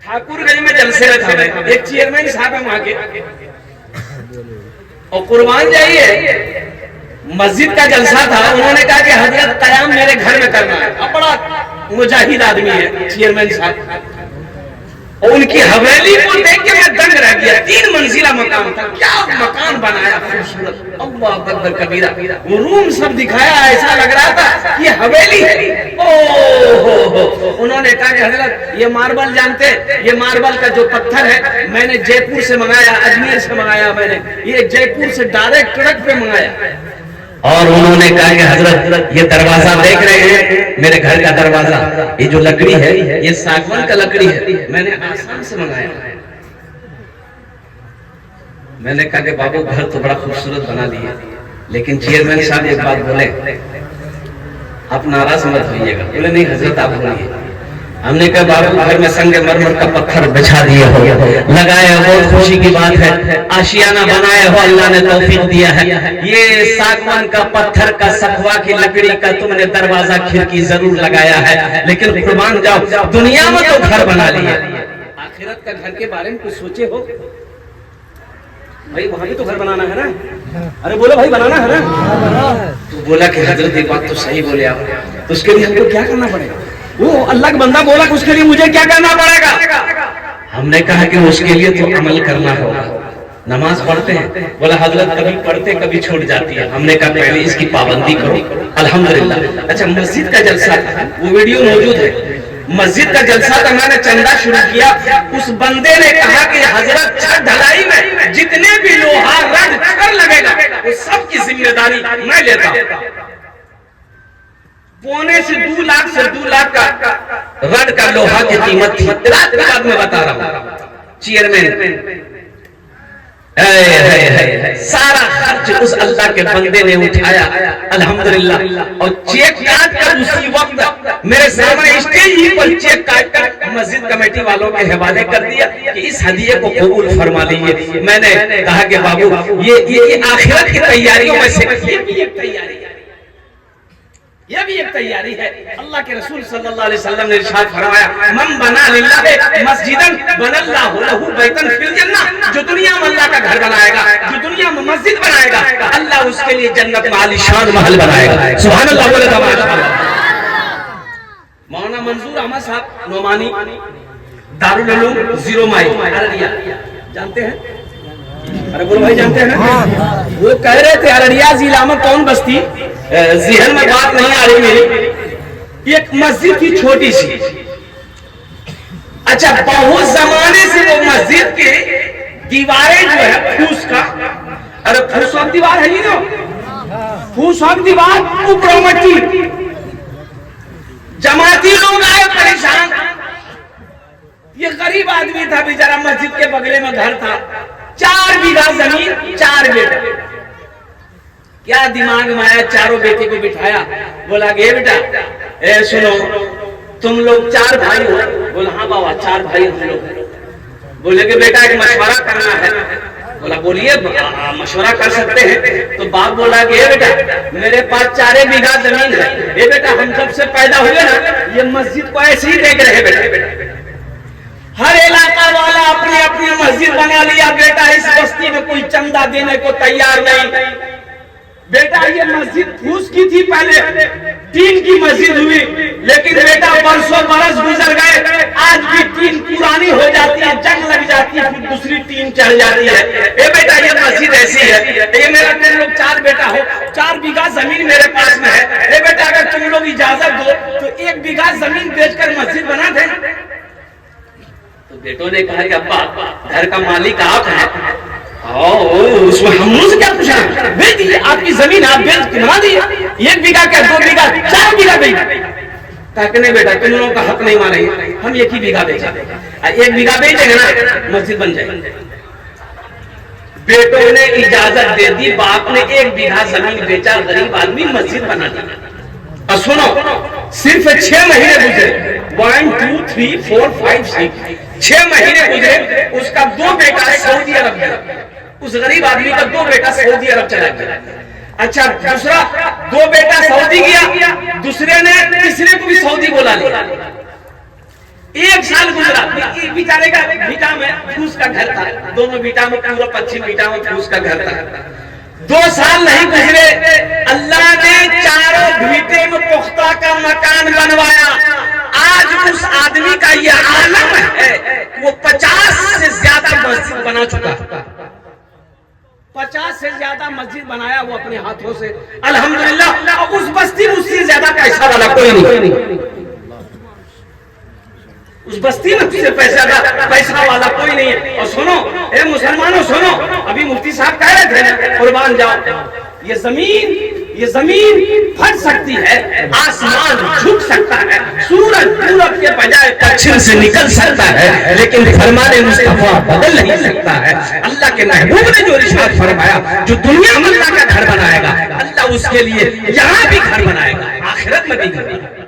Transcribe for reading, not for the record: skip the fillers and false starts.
ठाकुर गंज में जलसे में था, एक चेयरमैन साहब है वहां के, और कुर्बान जाइए मस्जिद का जलसा था, उन्होंने कहा कि हजरत कयाम मेरे घर में करना है। अब बड़ा मुजाहिद आदमी है चेयरमैन साहब, और उनकी हवेली को देख के मैं दंग रह गया। 3 मंजिला मकान था, क्या मकान बनाया खूबसूरत, अल्लाह अकबर कबीरा। वो रूम सब दिखाया, ऐसा लग रहा था कि हवेली है। ओ उन्होंने कहा कि हजरत ये मार्बल जानते, ये मार्बल का जो पत्थर है मैंने जयपुर से मंगाया, अजमेर से मंगाया, मैंने ये जयपुर से डायरेक्ट ट्रक पे मंगाया। और उन्होंने कहा कि हजरत ये दरवाजा देख रहे हैं, मेरे घर का दरवाजा, ये जो लकड़ी है ये सागवान का लकड़ी है, मैंने आसाम से मंगाया। मैंने कहा कि बाबू घर तो बड़ा खूबसूरत बना दिए, लेकिन चेयरमैन साहब एक बात बोले, आप नाराज मत होइएगा। बोले नहीं हजरत आप बोलिए। हमने कहा बाबू घर में संगे मरमर का पत्थर बिछा दिए हो, लगाए हो, बहुत खुशी की बात है, आशियाना बनाए हो, अल्लाह ने तौफीक दिया है, ये सागवान का पत्थर का सखवा की लकड़ी का तुमने दरवाजा खिड़की जरूर लगाया है, लेकिन कुर्बान जाओ दुनिया में तो घर बना लिया, आखिरत का घर के बारे में कुछ सोचे हो? भाई वहां भी तो घर बनाना है ना, अरे बोलो भाई बनाना है ना। तो बोला कि हजरत ये बात तो सही बोले आप, तो उसके लिए हमको क्या करना पड़ेगा? वो अल्लाह का बंदा बोला कि उसके लिए मुझे क्या करना पड़ेगा? हमने कहा कि उसके लिए तो अमल करना होगा। नमाज पढ़ते हैं, बोला हजरत कभी पढ़ते कभी छूट जाती है। हमने कहा पहले इसकी पाबंदी करो, अल्हम्दुलिल्लाह। अच्छा मस्जिद का जलसा था, वो वीडियो मौजूद है, मस्जिद का जलसा था, मैंने चंदा शुरू किया, उस बंदे ने कहा कि हजरत छत ढलाई में जितने भी लोहा रड छड़ लगेगा वो सब की जिम्मेदारी मैं लेता हूं। पौने से 2 लाख का रड का लोहा की कीमत थी, रात के बाद में बता रहा हूं। चेयरमैन सारा खर्च उस अल्लाह के बंदे ने उठाया, अल्हम्दुलिल्लाह। और चेक काट कर उसी वक्त मेरे सामने स्टेज ही पर चेक काट कर मस्जिद कमेटी वालों के हवाले कर दिया कि इस हदिये को कबूल फरमा लीजिए। मैंने कहा कि बाबू ये आखिरत की तैयारियों में से ये भी एक तैयारी है, यह भी एक तैयारी है। अल्लाह के रसूल सल्लल्लाहु अलैहि वसल्लम ने इरशाद फरमाया, मन बना लिल्लाह मस्जिदन बनल्लाहु लहु बैतन फिल जन्नह, जो दुनिया में अल्लाह का घर बनाएगा, जो दुनिया में मस्जिद बनाएगा, अल्लाह उसके लिए जन्नत में आलीशान महल बनाएगा। सुभान अल्लाह बोले तो माशाअल्लाह। मौलाना मंजूर अहमद साहब नोमानी, दारुल उलूम 0 माइल अररिया, जानते हैं? अरे बोलो भाई जानते हैं ना? वो कह रहे थे अररिया जिला में कौन बस्ती, ज़हन में बात नहीं आ रही मेरी, एक मस्जिद थी छोटी सी। अच्छा बहुत जमाने से वो मस्जिद के दीवारें जो है फूस का, अरे फूस वाली दीवार है ना, फूस वाली दीवार ऊपर मट्टी, जमाती लोग आए परेशान। ये गरीब आदमी था बेचारा, मस्जिद के बगले में घर था, 4 बीघा जमीन, 4 बेटे। क्या दिमाग में आया, चारों बेटे को बिठाया, बोला कि बेटा ए सुनो, तुम लोग 4 भाई हो? बोला हाँ बाबा 4 भाई हम लोग। बोले कि बेटा एक मशवरा करना है। बोला बोलिए, मशवरा कर सकते हैं। तो बाप बोला कि बेटा मेरे पास 4 बीघा जमीन है, ये बेटा हम जब से पैदा हुए ना ये मस्जिद को ऐसे ही देख रहे बेटा, हर इलाका वाला अपनी अपनी मस्जिद बना लिया, बेटा इस बस्ती में कोई चंदा देने को तैयार नहीं। बेटा ये मस्जिद फूस की थी, पहले टीन की मस्जिद हुई, लेकिन बेटा बरसों बरस गुजर गए, आज भी टीन पुरानी हो जाती है, जंग लग जाती है, फिर दूसरी टीन चढ़ जाती है। ए बेटा ये मस्जिद ऐसी है, ये मेरा तुम लोग 4 बेटा हो, 4 बीघा जमीन मेरे पास में है, ए बेटा अगर तुम लोग इजाजत दो तो 1 बीघा जमीन बेचकर मस्जिद बना दे। तो बेटों ने कहा कि अब्बा घर का मालिक आप हैं, उसमें हम मुझसे क्या पूछा, बेच दीजिए, आपकी जमीन आप बेच के बना दिए, 1 बीघा क्या 2 बीघा 4 बीघा बेच। कहा नहीं बेटा तुम लोगों का हक नहीं मानेंगे, हम 1 ही बीघा बेचा, 1 बीघा बेचेंगे ना मस्जिद बन जाएगी। बेटों ने इजाजत दे दी, बाप ने 1 बीघा जमीन बेचा, गरीब आदमी मस्जिद बना दी। और सुनो सिर्फ 6 महीने गुजरे, 1 2 3 4 5 6 6 महीने गुजरे, उसका 2 बेटा सऊदी अरब गया, उस गरीब आदमी का 2 बेटा सऊदी अरब चला गया। अच्छा दूसरा 2 बेटा सऊदी गया, दूसरे ने तीसरे को भी सऊदी बोला लिया। ایک سال گزرا، بیچارے کا بیٹا میں پھوس کا گھر تھا، دونوں بیٹا میں پورا 25 بیٹا میں پھوس کا گھر تھا۔ 2 سال نہیں گزرے، اللہ نے چاروں بھیٹے میں پختہ کا مکان بنوایا۔ آج اس آدمی کا یہ عالم ہے، وہ 50 سے زیادہ مسجد بنا چکا، 50 سے زیادہ مسجد بنایا وہ اپنے ہاتھوں سے، الحمدللہ۔ اور اس بستی میں اس سے زیادہ پیسہ والا کوئی نہیں، اس بستی میں سے پیسہ والا کوئی نہیں ہے۔ اور سنو اے مسلمانوں، سنو، ابھی مفتی صاحب کہہ رہے تھے نا قربان جاؤ، یہ زمین پھٹ سکتی ہے، آسمان جھک سکتا ہے، سورج پورب کے بجائے پچھم سے نکل سکتا ہے، لیکن فرمان مصطفیٰ بدل نہیں سکتا ہے۔ اللہ کے محبوب نے جو ارشاد فرمایا، جو دنیا میں اللہ کا گھر بنائے گا، اللہ اس کے لیے یہاں بھی گھر بنائے گا، آخرت میں بھی گھر بنائے گا۔